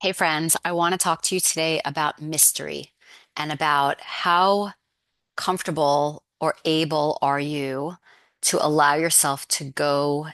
Hey friends, I want to talk to you today about mystery and about how comfortable or able are you to allow yourself to go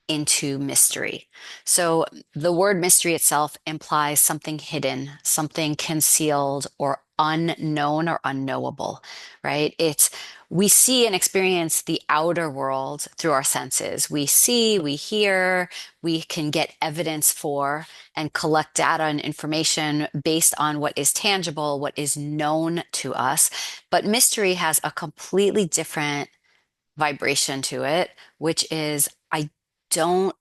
into mystery. So the word mystery itself implies something hidden, something concealed or unknown or unknowable, right? It's we see and experience the outer world through our senses. We see, we hear, we can get evidence for and collect data and information based on what is tangible, what is known to us. But mystery has a completely different vibration to it, which is I don't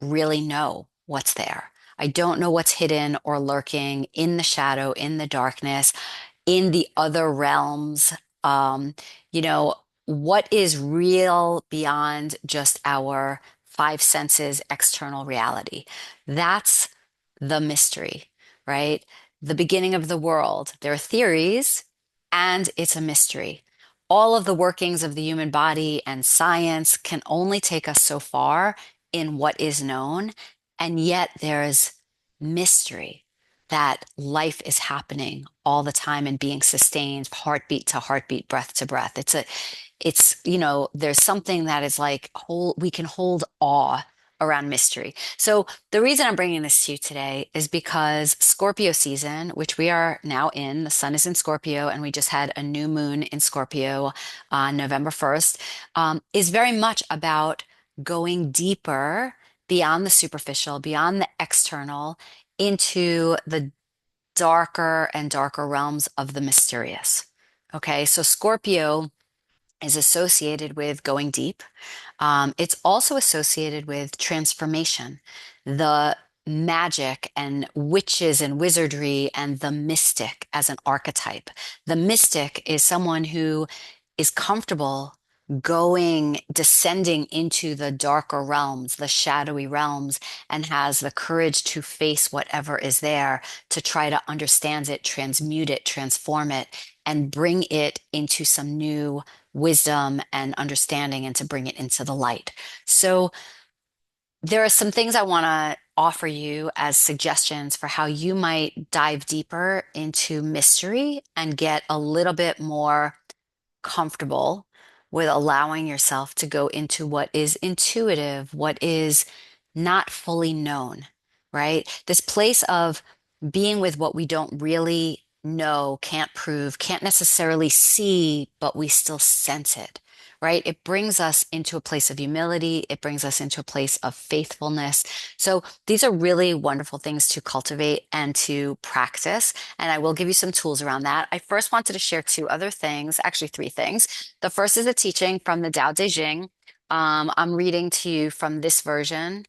really know what's there. I don't know what's hidden or lurking in the shadow, in the darkness, in the other realms. Um, you know, what is real beyond just our five senses, external reality? That's the mystery, right? The beginning of the world. There are theories, and it's a mystery. All of the workings of the human body and science can only take us so far in what is known, and yet there's mystery that life is happening all the time and being sustained heartbeat to heartbeat, breath to breath. There's something that is like we can hold awe around mystery. So the reason I'm bringing this to you today is because Scorpio season, which we are now in, the sun is in Scorpio, and we just had a new moon in Scorpio on November 1st, is very much about going deeper beyond the superficial, beyond the external, into the darker and darker realms of the mysterious. Okay, so Scorpio is associated with going deep. It's also associated with transformation, the magic and witches and wizardry, and the mystic as an archetype. The mystic is someone who is comfortable descending into the darker realms, the shadowy realms, and has the courage to face whatever is there, to try to understand it, transmute it, transform it, and bring it into some new wisdom and understanding and to bring it into the light. So there are some things I want to offer you as suggestions for how you might dive deeper into mystery and get a little bit more comfortable with allowing yourself to go into what is intuitive, what is not fully known, right? This place of being with what we don't really know, can't prove, can't necessarily see, but we still sense it, right? It brings us into a place of humility. It brings us into a place of faithfulness. So these are really wonderful things to cultivate and to practice. And I will give you some tools around that. I first wanted to share two other things, actually three things. The first is a teaching from the Tao Te Ching. I'm reading to you from this version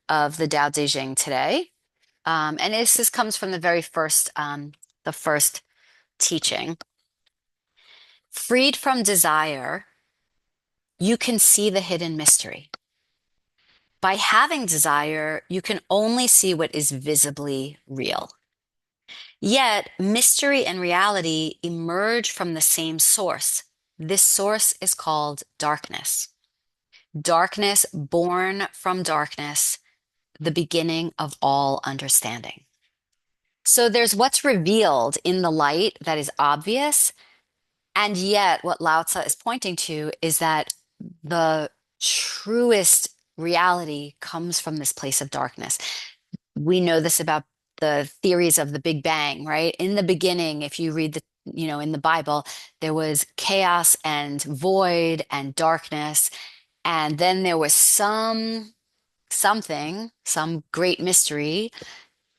of the Tao Te Ching today. And this comes from the first teaching. Freed from desire, you can see the hidden mystery. By having desire, you can only see what is visibly real. Yet, mystery and reality emerge from the same source. This source is called darkness. Darkness born from darkness, the beginning of all understanding. So there's what's revealed in the light that is obvious. And yet, what Lao Tze is pointing to is that the truest reality comes from this place of darkness. We know this about the theories of the Big Bang, right? In the beginning, if you read in the Bible, there was chaos and void and darkness. And then there was some great mystery.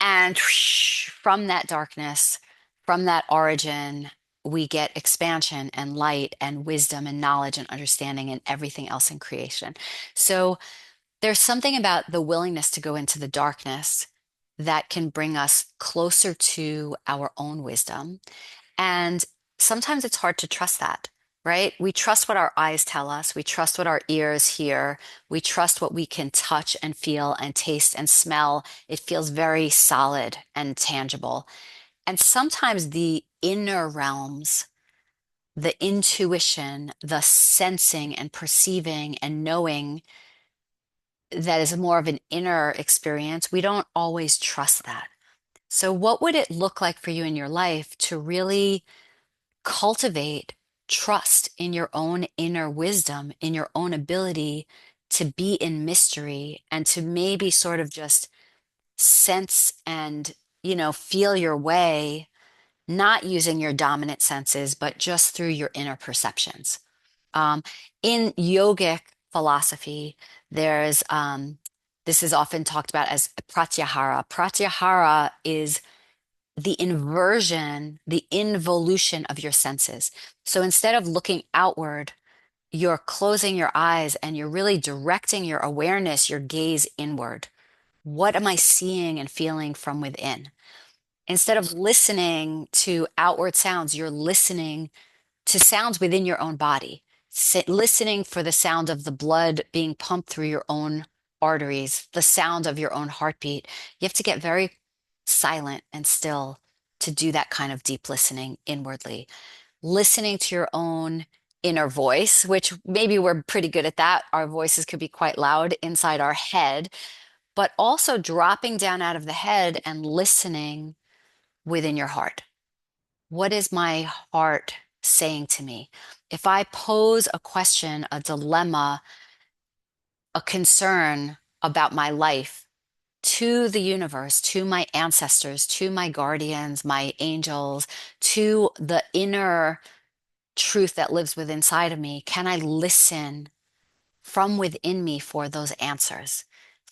And whoosh, from that darkness, from that origin, we get expansion and light and wisdom and knowledge and understanding and everything else in creation. So there's something about the willingness to go into the darkness that can bring us closer to our own wisdom. And sometimes it's hard to trust that, right? We trust what our eyes tell us. We trust what our ears hear. We trust what we can touch and feel and taste and smell. It feels very solid and tangible. And sometimes the inner realms, the intuition, the sensing and perceiving and knowing that is more of an inner experience, we don't always trust that. So, what would it look like for you in your life to really cultivate trust in your own inner wisdom, in your own ability to be in mystery and to maybe sort of just sense and, feel your way, not using your dominant senses, but just through your inner perceptions? Um, in yogic philosophy, there's this is often talked about as pratyahara. Pratyahara is the inversion, the involution of your senses. So instead of looking outward, you're closing your eyes and you're really directing your awareness, your gaze inward. What am I seeing and feeling from within? Instead of listening to outward sounds, you're listening to sounds within your own body, listening for the sound of the blood being pumped through your own arteries, the sound of your own heartbeat. You have to get very silent and still to do that kind of deep listening inwardly. Listening to your own inner voice, which maybe we're pretty good at that. Our voices could be quite loud inside our head, but also dropping down out of the head and listening within your heart. What is my heart saying to me? If I pose a question, a dilemma, a concern about my life to the universe, to my ancestors, to my guardians, my angels, to the inner truth that lives within inside of me, can I listen from within me for those answers,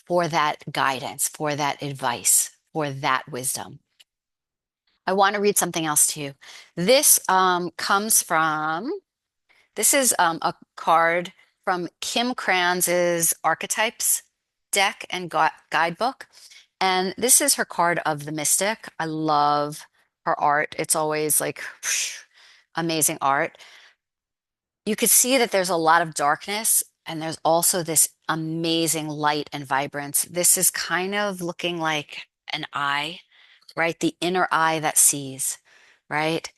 for that guidance, for that advice, for that wisdom? I want to read something else to you. This comes from This is a card from Kim Kranz's Archetypes deck and guidebook. And this is her card of the mystic. I love her art. It's always like amazing art. You could see that there's a lot of darkness and there's also this amazing light and vibrance. This is kind of looking like an eye, right? The inner eye that sees, right?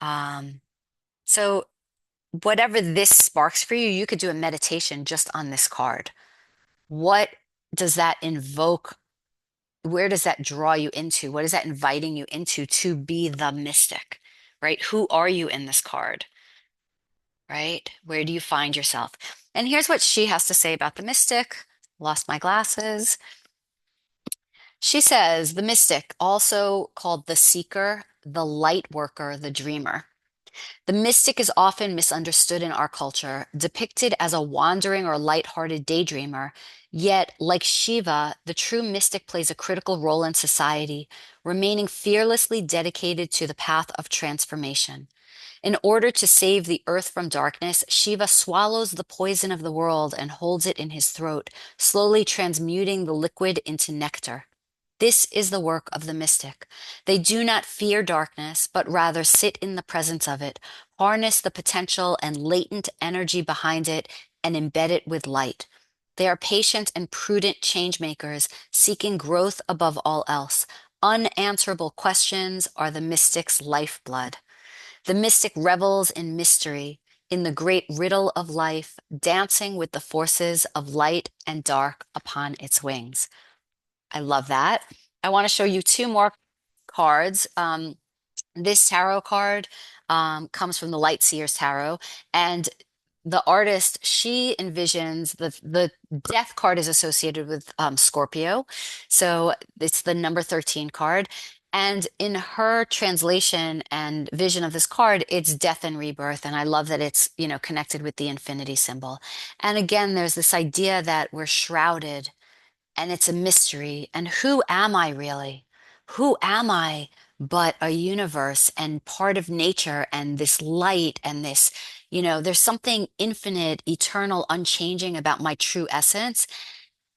Um, so whatever this sparks for you, you could do a meditation just on this card. What does that invoke? Where does that draw you into? What is that inviting you into to be the mystic, right? Who are you in this card, right? Where do you find yourself? And here's what she has to say about the mystic. Lost my glasses. She says, the mystic, also called the seeker, the light worker, the dreamer. The mystic is often misunderstood in our culture, depicted as a wandering or light-hearted daydreamer. Yet, like Shiva, the true mystic plays a critical role in society, remaining fearlessly dedicated to the path of transformation. In order to save the earth from darkness, Shiva swallows the poison of the world and holds it in his throat, slowly transmuting the liquid into nectar. This is the work of the mystic. They do not fear darkness, but rather sit in the presence of it, harness the potential and latent energy behind it, and embed it with light. They are patient and prudent change makers, seeking growth above all else. Unanswerable questions are the mystic's lifeblood. The mystic revels in mystery, in the great riddle of life, dancing with the forces of light and dark upon its wings. I love that. I want to show you two more cards. This tarot card comes from the Light Seers Tarot, and the artist, she envisions the death card is associated with Scorpio, so it's the number 13 card. And in her translation and vision of this card, it's death and rebirth. And I love that it's, connected with the infinity symbol. And again, there's this idea that we're shrouded and it's a mystery. And who am I really? Who am I but a universe and part of nature and this light and this, there's something infinite, eternal, unchanging about my true essence.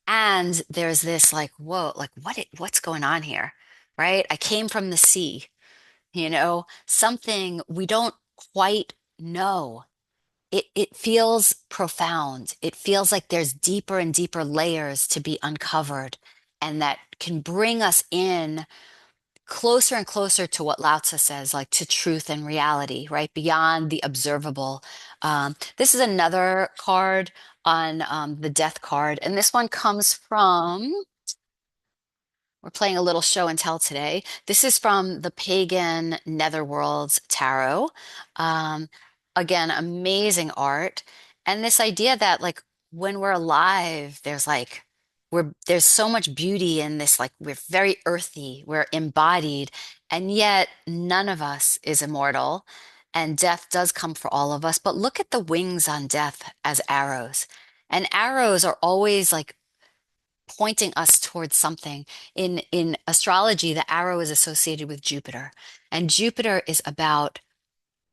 And there's this like, whoa, like what's going on here? Right? I came from the sea, something we don't quite know. It feels profound. It feels like there's deeper and deeper layers to be uncovered, and that can bring us in closer and closer to what Lao Tze says, like to truth and reality, right? Beyond the observable. This is another card on the death card, and this one comes from We're playing a little show and tell today. This is from the Pagan Netherworld's Tarot. Um, Again, amazing art. And this idea that like when we're alive, there's so much beauty in this, like we're very earthy, we're embodied, and yet none of us is immortal. And death does come for all of us. But look at the wings on death as arrows. And arrows are always like pointing us towards something. In astrology, the arrow is associated with Jupiter, and Jupiter is about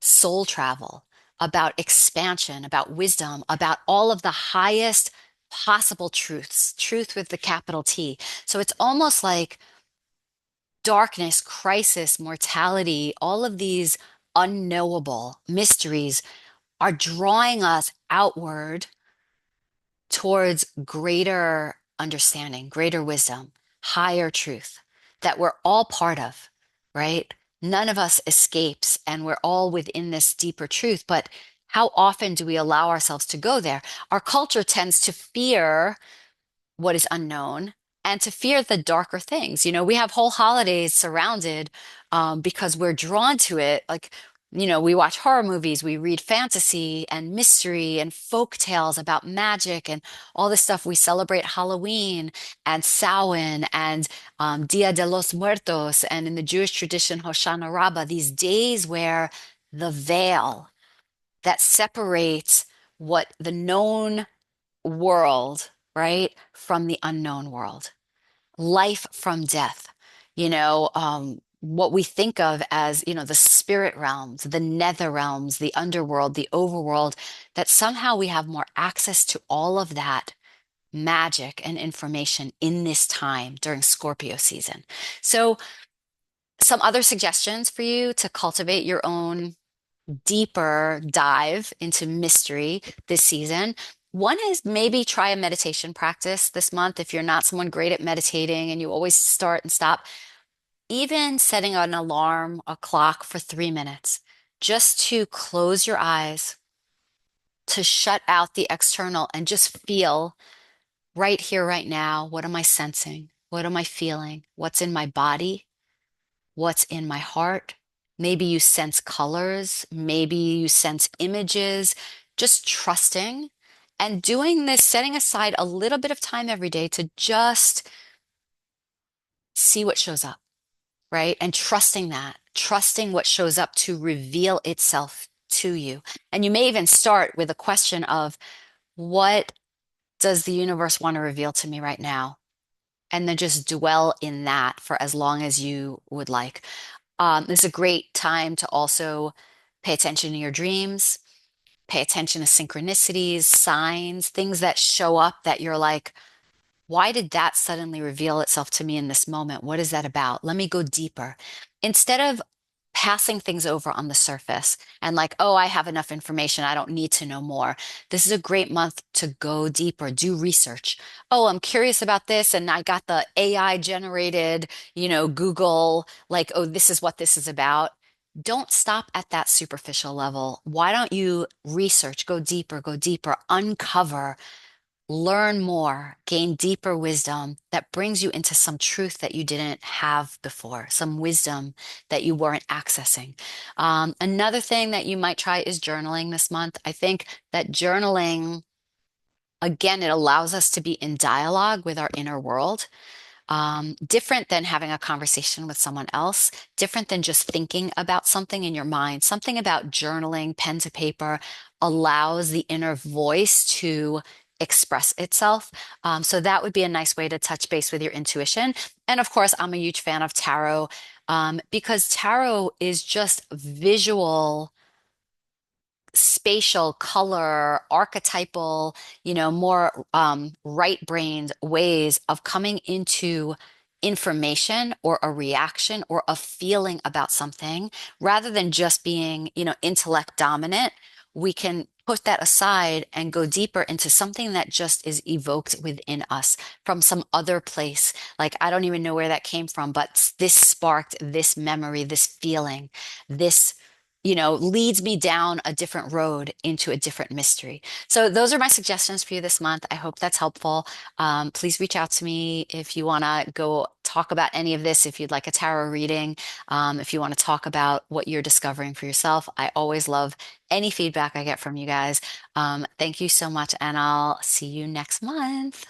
soul travel, about expansion, about wisdom, about all of the highest possible truths, truth with the capital T. So it's almost like darkness, crisis, mortality, all of these unknowable mysteries are drawing us outward towards greater understanding, greater wisdom, higher truth that we're all part of, right? None of us escapes, and we're all within this deeper truth. But how often do we allow ourselves to go there? Our culture tends to fear what is unknown and to fear the darker things. We have whole holidays surrounded because we're drawn to it. Like, we watch horror movies, we read fantasy and mystery and folk tales about magic and all this stuff. We celebrate Halloween and Samhain and Dia de los Muertos, and in the Jewish tradition, Hoshana Rabbah, these days where the veil that separates what the known world, right, from the unknown world, life from death, what we think of as, the spirit realms, the nether realms, the underworld, the overworld, that somehow we have more access to all of that magic and information in this time during Scorpio season. So, some other suggestions for you to cultivate your own deeper dive into mystery this season. One is maybe try a meditation practice this month if you're not someone great at meditating and you always start and stop. Even setting an alarm, a clock for 3 minutes, just to close your eyes, to shut out the external and just feel right here, right now. What am I sensing? What am I feeling? What's in my body? What's in my heart? Maybe you sense colors, maybe you sense images, just trusting and doing this, setting aside a little bit of time every day to just see what shows up, right? And trusting that, trusting what shows up to reveal itself to you. And you may even start with a question of, what does the universe want to reveal to me right now? And then just dwell in that for as long as you would like. This is a great time to also pay attention to your dreams, pay attention to synchronicities, signs, things that show up that you're like, why did that suddenly reveal itself to me in this moment? What is that about? Let me go deeper. Instead of passing things over on the surface and like, oh, I have enough information, I don't need to know more. This is a great month to go deeper, do research. Oh, I'm curious about this, and I got the AI generated, Google, like, oh, this is what this is about. Don't stop at that superficial level. Why don't you research, go deeper, uncover, learn more, gain deeper wisdom that brings you into some truth that you didn't have before, some wisdom that you weren't accessing. Another thing that you might try is journaling this month. I think that journaling, again, it allows us to be in dialogue with our inner world, different than having a conversation with someone else, different than just thinking about something in your mind. Something about journaling, pen to paper, allows the inner voice to express itself. So that would be a nice way to touch base with your intuition. And of course, I'm a huge fan of tarot because tarot is just visual, spatial, color, archetypal, more right-brained ways of coming into information or a reaction or a feeling about something rather than just being, intellect dominant. We can put that aside and go deeper into something that just is evoked within us from some other place. Like, I don't even know where that came from, but this sparked this memory, this feeling, this leads me down a different road into a different mystery. So those are my suggestions for you this month. I hope that's helpful. Please reach out to me if you want to go talk about any of this, if you'd like a tarot reading, if you want to talk about what you're discovering for yourself, I always love any feedback I get from you guys. Thank you so much, and I'll see you next month.